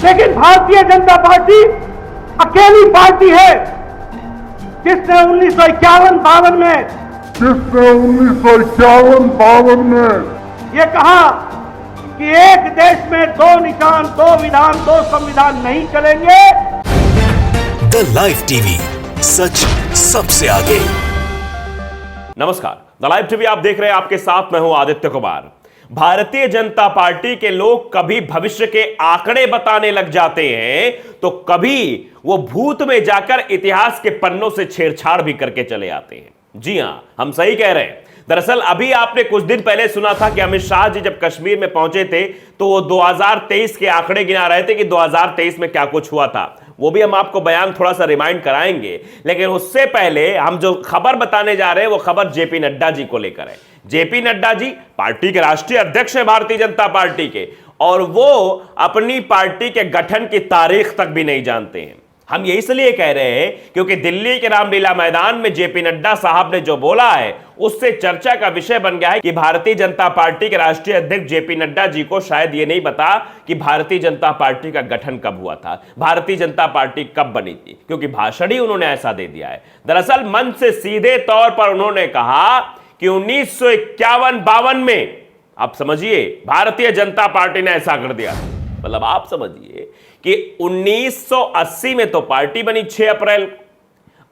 लेकिन भारतीय जनता पार्टी अकेली पार्टी है जिसने 1951-52 में ये कहा कि एक देश में दो निशान, दो विधान, दो संविधान नहीं चलेंगे। द लाइव टीवी, सच सबसे आगे। नमस्कार, द लाइव टीवी आप देख रहे हैं, आपके साथ मैं हूं आदित्य कुमार। भारतीय जनता पार्टी के लोग कभी भविष्य के आंकड़े बताने लग जाते हैं तो कभी वो भूत में जाकर इतिहास के पन्नों से छेड़छाड़ भी करके चले आते हैं। जी हां, हम सही कह रहे हैं। दरअसल अभी आपने कुछ दिन पहले सुना था कि अमित शाह जी जब कश्मीर में पहुंचे थे तो वो 2023 के आंकड़े गिना रहे थे कि 2023 में क्या कुछ हुआ था। वो भी हम आपको बयान थोड़ा सा रिमाइंड कराएंगे, लेकिन उससे पहले हम जो खबर बताने जा रहे हैं वो खबर जेपी नड्डा जी को लेकर है। जेपी नड्डा जी पार्टी के राष्ट्रीय अध्यक्ष हैं भारतीय जनता पार्टी के, और वो अपनी पार्टी के गठन की तारीख तक भी नहीं जानते हैं। हम ये इसलिए कह रहे हैं क्योंकि दिल्ली के रामलीला मैदान में जेपी नड्डा साहब ने जो बोला है उससे चर्चा का विषय बन गया है कि भारतीय जनता पार्टी के राष्ट्रीय अध्यक्ष जेपी नड्डा जी को शायद ये नहीं पता कि भारतीय जनता पार्टी का गठन कब हुआ था, भारतीय जनता पार्टी कब बनी थी, क्योंकि भाषण ही उन्होंने ऐसा दे दिया है। दरअसल मंच से सीधे तौर पर उन्होंने कहा कि 1951-52 में, आप समझिए, भारतीय जनता पार्टी ने ऐसा कर दिया। मतलब आप समझिए कि 1980 में तो पार्टी बनी 6 अप्रैल,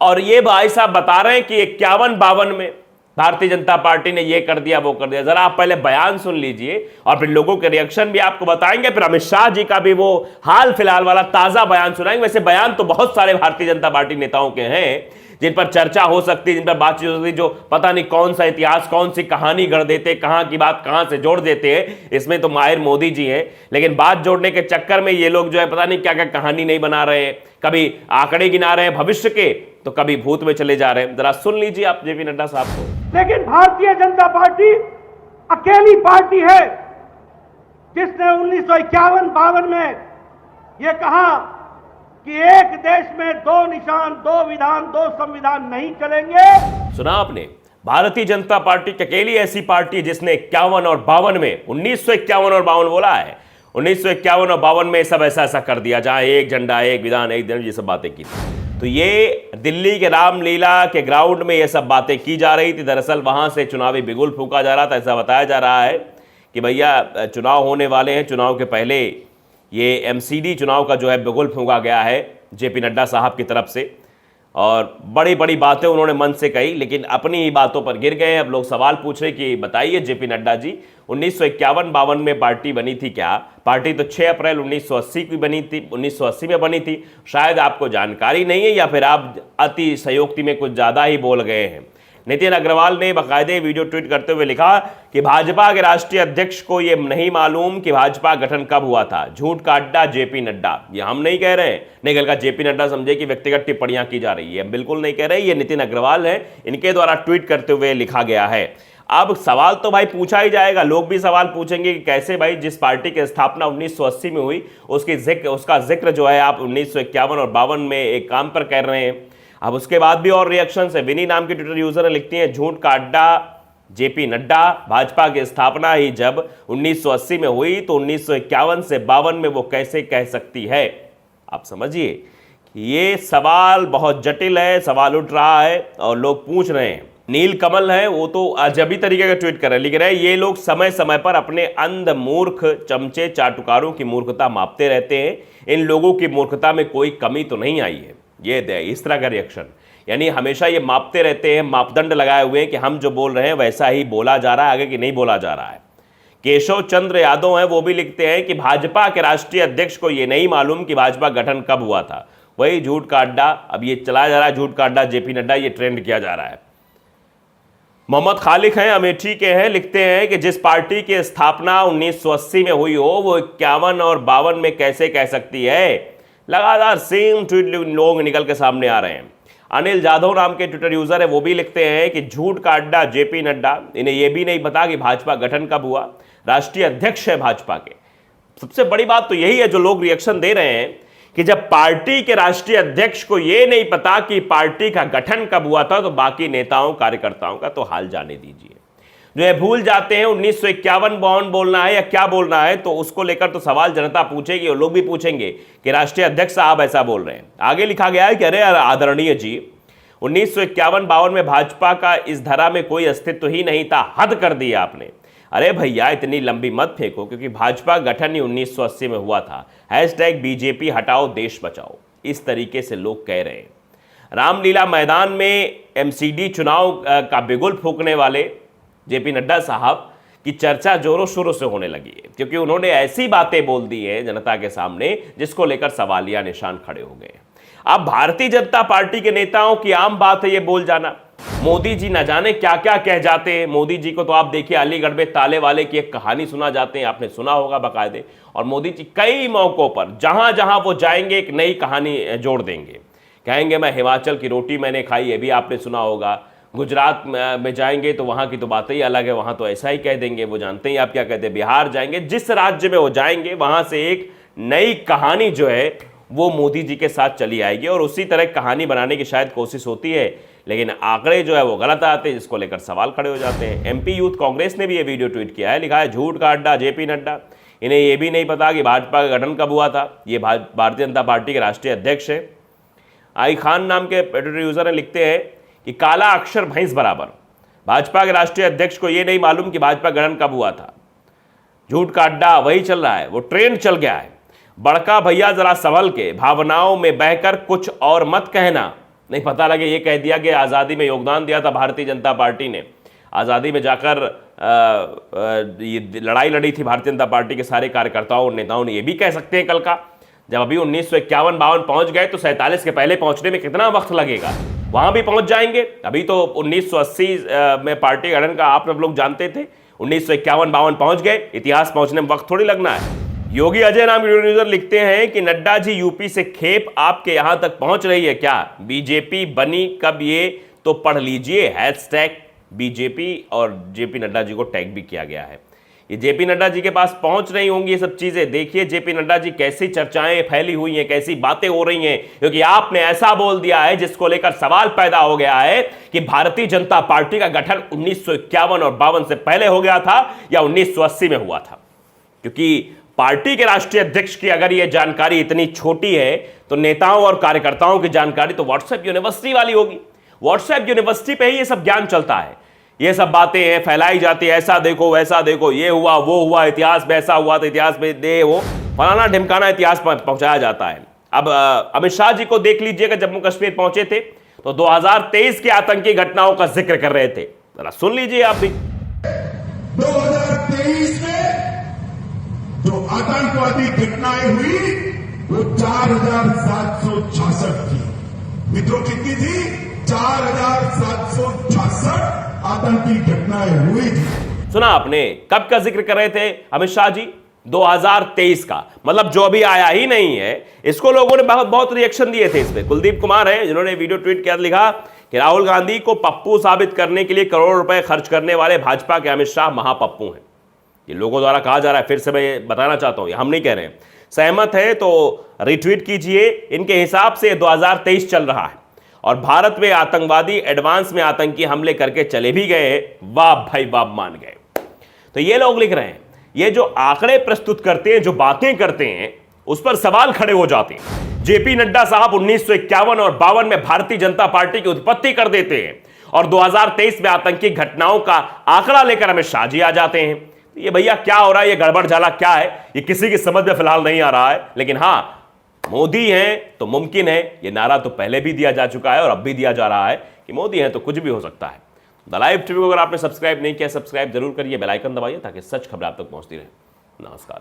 और ये भाई साहब बता रहे हैं कि 51-52 में भारतीय जनता पार्टी ने ये कर दिया, वो कर दिया। जरा आप पहले बयान सुन लीजिए और फिर लोगों के रिएक्शन भी आपको बताएंगे। फिर अमित शाह जी का भी वो हाल फिलहाल वाला ताजा बयान सुनाएंगे। वैसे बयान तो बहुत सारे भारतीय जनता पार्टी नेताओं के हैं जिन पर चर्चा हो सकती है, जिन पर बातचीत हो सकती है, जो पता नहीं कौन सा इतिहास, कौन सी कहानी गढ़ देते, कहां की बात कहां से जोड़ देते हैं। इसमें तो माहिर मोदी जी हैं, लेकिन बात जोड़ने के चक्कर में ये लोग जो है पता नहीं क्या क्या कहानी नहीं बना रहे हैं, कभी आंकड़े गिना रहे हैं भविष्य के, तो कभी भूत में चले जा रहे हैं। जरा सुन लीजिए आप जेपी नड्डा साहब को। लेकिन भारतीय जनता पार्टी अकेली पार्टी है जिसने 1951-52 में यह कहा कि एक देश में दो निशान, दो विधान, दो संविधान नहीं चलेंगे। सुना आपने? भारतीय जनता पार्टी अकेली ऐसी पार्टी जिसने 51 और 52 में, 1951 और 52 बोला है, 1951 और 52 में सब ऐसा कर दिया, जहां एक झंडा, एक विधान, एक दिन, ये सब बातें की थी। तो ये दिल्ली के रामलीला के ग्राउंड में ये सब बातें की जा रही थी। दरअसल वहां से चुनावी बिगुल फूंका जा रहा था। ऐसा बताया जा रहा है कि भैया चुनाव होने वाले हैं, चुनाव के पहले ये एमसीडी चुनाव का जो है बिगुल फूंका गया है जेपी नड्डा साहब की तरफ से, और बड़ी बड़ी बातें उन्होंने मन से कही, लेकिन अपनी ही बातों पर गिर गए। अब लोग सवाल पूछ रहे कि बताइए जेपी नड्डा जी, 1951-52 में पार्टी बनी थी क्या? पार्टी तो 6 अप्रैल 1980 की बनी थी, 1980 में बनी थी। शायद आपको जानकारी नहीं है या फिर आप अति संयोक्ति में कुछ ज़्यादा ही बोल गए हैं। नितिन अग्रवाल ने बाकायदे वीडियो ट्वीट करते हुए लिखा कि भाजपा के राष्ट्रीय अध्यक्ष को यह नहीं मालूम कि भाजपा गठन कब हुआ था। झूठ का अड्डा जेपी नड्डा। ये हम नहीं कह रहे हैं, नहीं कल का जेपी नड्डा समझे कि व्यक्तिगत टिप्पणियां की जा रही है, बिल्कुल नहीं कह रहे। ये नितिन अग्रवाल हैं, इनके द्वारा ट्वीट करते हुए लिखा गया है। अब सवाल तो भाई पूछा ही जाएगा, लोग भी सवाल पूछेंगे कि कैसे भाई जिस पार्टी की स्थापना 1980 में हुई उसका जिक्र जो है आप 1951 और 52 में एक काम पर कर रहे हैं। अब उसके बाद भी और रिएक्शन है। विनी नाम के ट्विटर यूजर ने लिखती हैं, झूठ का अड्डा जेपी नड्डा, भाजपा की स्थापना ही जब 1980 में हुई तो 1951 से 52 में वो कैसे कह सकती है? आप समझिए कि ये सवाल बहुत जटिल है, सवाल उठ रहा है और लोग पूछ रहे हैं। नील कमल है, वो तो अजबी तरीके का ट्वीट कर रहे हैं, लिख रहे हैं ये लोग समय समय पर अपने अंध मूर्ख चमचे चाटुकारों की मूर्खता मापते रहते हैं। इन लोगों की मूर्खता में कोई कमी तो नहीं आई है। ये दे इस तरह का रिएक्शन, यानी हमेशा ये मापते रहते हैं, मापदंड लगाए हुए हैं कि हम जो बोल रहे हैं वैसा ही बोला जा रहा है, आगे कि नहीं बोला जा रहा है। केशव चंद्र यादव हैं, वो भी लिखते हैं कि भाजपा के राष्ट्रीय अध्यक्ष को ये नहीं मालूम कि भाजपा गठन कब हुआ था। वही झूठ का अड्डा, अब ये चलाया जा रहा है, झूठ का अड्डा जेपी नड्डा, ये ट्रेंड किया जा रहा है। मोहम्मद खालिक हैं, अमेठी के हैं, लिखते हैं कि जिस पार्टी की स्थापना 1980 में हुई हो वो 51 और 52 में कैसे कह सकती है? लगातार सेम ट्वीट लोग निकल के सामने आ रहे हैं। अनिल जाधव नाम के ट्विटर यूजर है, वो भी लिखते हैं कि झूठ का अड्डा जेपी नड्डा, इन्हें यह भी नहीं पता कि भाजपा गठन कब हुआ, राष्ट्रीय अध्यक्ष है भाजपा के। सबसे बड़ी बात तो यही है जो लोग रिएक्शन दे रहे हैं कि जब पार्टी के राष्ट्रीय अध्यक्ष को यह नहीं पता कि पार्टी का गठन कब हुआ था तो बाकी नेताओं कार्यकर्ताओं का तो हाल जाने दीजिए। जो है भूल जाते हैं 1951-52 बोलना है या क्या बोलना है, तो उसको लेकर तो सवाल जनता पूछेगी और लोग भी पूछेंगे कि राष्ट्रीय अध्यक्ष साहब ऐसा बोल रहे हैं। आगे लिखा गया है कि अरे आदरणीय जी, 1951-52 में भाजपा का इस धरा में कोई अस्तित्व ही नहीं था, हद कर दिया आपने। अरे भैया इतनी लंबी मत फेंको, क्योंकि भाजपा गठन ही 1980 में हुआ था। #बीजेपी हटाओ देश बचाओ, इस तरीके से लोग कह रहे हैं। रामलीला मैदान में MCD चुनाव का बिगुल फूंकने वाले JP नड्डा साहब की चर्चा जोरों शोरों से होने लगी है, क्योंकि उन्होंने ऐसी बातें बोल दी हैं जनता के सामने जिसको लेकर सवालिया निशान खड़े हो गए। अब भारतीय जनता पार्टी के नेताओं की आम बात है ये बोल जाना। मोदी जी न जाने क्या क्या कह जाते हैं। मोदी जी को तो आप देखिए अलीगढ़ में ताले वाले की एक कहानी सुना जाते हैं, आपने सुना होगा बाकायदे। और मोदी जी कई मौकों पर जहां जहां वो जाएंगे एक नई कहानी जोड़ देंगे। कहेंगे मैं हिमाचल की रोटी मैंने खाई, ये भी आपने सुना होगा। गुजरात में जाएंगे तो वहाँ की तो बातें ही अलग है, वहाँ तो ऐसा ही कह देंगे, वो जानते ही आप क्या कहते हैं। बिहार जाएंगे, जिस राज्य में वो जाएंगे वहाँ से एक नई कहानी जो है वो मोदी जी के साथ चली आएगी और उसी तरह कहानी बनाने की शायद कोशिश होती है, लेकिन आंकड़े जो है वो गलत आते हैं, जिसको लेकर सवाल खड़े हो जाते हैं। MP यूथ कांग्रेस ने भी ये वीडियो ट्वीट किया है, लिखा है झूठ का अड्डा JP नड्डा। इन्हें ये भी नहीं पता कि भाजपा का गठन कब हुआ था। ये भारतीय जनता पार्टी के राष्ट्रीय अध्यक्ष है। आई खान नाम के ट्विटर यूजर ने लिखते हैं कि काला अक्षर भैंस बराबर। भाजपा के राष्ट्रीय अध्यक्ष को यह नहीं मालूम कि भाजपा गठन कब हुआ था। झूठ का अड्डा वही चल रहा है, वो ट्रेंड चल गया है। बड़का भैया जरा संभल के, भावनाओं में बहकर कुछ और मत कहना। नहीं पता लगे ये कह दिया कि आज़ादी में योगदान दिया था भारतीय जनता पार्टी ने, आज़ादी में जाकर ये लड़ाई लड़ी थी भारतीय जनता पार्टी के सारे कार्यकर्ताओं और नेताओं ने। ये भी कह सकते हैं कल का, जब अभी 1951-52 पहुंच गए तो 47 के पहले पहुंचने में कितना वक्त लगेगा, वहां भी पहुंच जाएंगे। अभी तो 1980 में पार्टी गठन का आप सब लोग जानते थे, 1951-52 पहुंच गए, इतिहास पहुंचने में वक्त थोड़ी लगना है। योगी अजय नाम यूजर लिखते हैं कि नड्डा जी यूपी से खेप आपके यहां तक पहुंच रही है क्या? बीजेपी बनी कब ये तो पढ़ लीजिए। #बीजेपी और JP नड्डा जी को टैग भी किया गया है। ये JP नड्डा जी के पास पहुंच रही होंगी ये सब चीजें। देखिए JP नड्डा जी कैसी चर्चाएं फैली हुई हैं, कैसी बातें हो रही हैं, क्योंकि आपने ऐसा बोल दिया है जिसको लेकर सवाल पैदा हो गया है कि भारतीय जनता पार्टी का गठन 1951 और 52 से पहले हो गया था या 1980 में हुआ था। क्योंकि पार्टी के राष्ट्रीय अध्यक्ष की अगर ये जानकारी इतनी छोटी है तो नेताओं और कार्यकर्ताओं की जानकारी तो व्हाट्सएप यूनिवर्सिटी वाली होगी। व्हाट्सएप यूनिवर्सिटी पे ही ये सब ज्ञान चलता है, ये सब बातें हैं फैलाई जाती है, ऐसा देखो वैसा देखो, ये हुआ वो हुआ, इतिहास में ऐसा हुआ तो इतिहास में दे वो फलाना ढिमकाना इतिहास पहुंचाया जाता है। अब अमित शाह जी को देख लीजिएगा, जम्मू कश्मीर पहुंचे थे तो 2023 की आतंकी घटनाओं का जिक्र कर रहे थे, जरा सुन लीजिए आप भी। 2023 में जो आतंकवादी घटनाएं हुई वो 4766 थी। मित्रों कितनी थी? 4766 आतंकी घटनाएं हुई थी। सुना आपने, कब का जिक्र कर रहे थे अमित शाह जी? 2023 का, मतलब जो अभी आया ही नहीं है। इसको लोगों ने बहुत रिएक्शन दिए थे। इस पे कुलदीप कुमार है जिन्होंने वीडियो ट्वीट किया, लिखा कि राहुल गांधी को पप्पू साबित करने के लिए करोड़ों रुपए खर्च करने वाले भाजपा के अमित शाह महापप्पू हैं। ये लोगों द्वारा कहा जा रहा है, फिर से मैं बताना चाहता हूं, हम नहीं कह रहे हैं। सहमत है तो रिट्वीट कीजिए। इनके हिसाब से 2023 चल रहा है और भारत में आतंकवादी एडवांस में आतंकी हमले करके चले भी गए। वाह भाई वाह, मान गए। तो ये लोग लिख रहे हैं, ये जो आंकड़े प्रस्तुत करते हैं, जो बातें करते हैं, उस पर सवाल खड़े हो जाते हैं। JP नड्डा साहब 1951 और 52 में भारतीय जनता पार्टी की उत्पत्ति कर देते हैं और 2023 में आतंकी घटनाओं का आंकड़ा लेकर अमित शाह जी आ जाते हैं। ये भैया क्या हो रहा है, ये गड़बड़ झाला क्या है, ये किसी की समझ में फिलहाल नहीं आ रहा है। लेकिन हां, मोदी हैं तो मुमकिन है, ये नारा तो पहले भी दिया जा चुका है और अब भी दिया जा रहा है कि मोदी हैं तो कुछ भी हो सकता है। द लाइव टीवी को अगर आपने सब्सक्राइब नहीं किया, सब्सक्राइब जरूर करिए, बेल आइकन दबाइए ताकि सच खबर आप तक पहुंचती रहे। नमस्कार।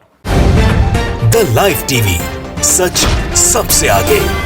द लाइव टीवी, सच सबसे आगे।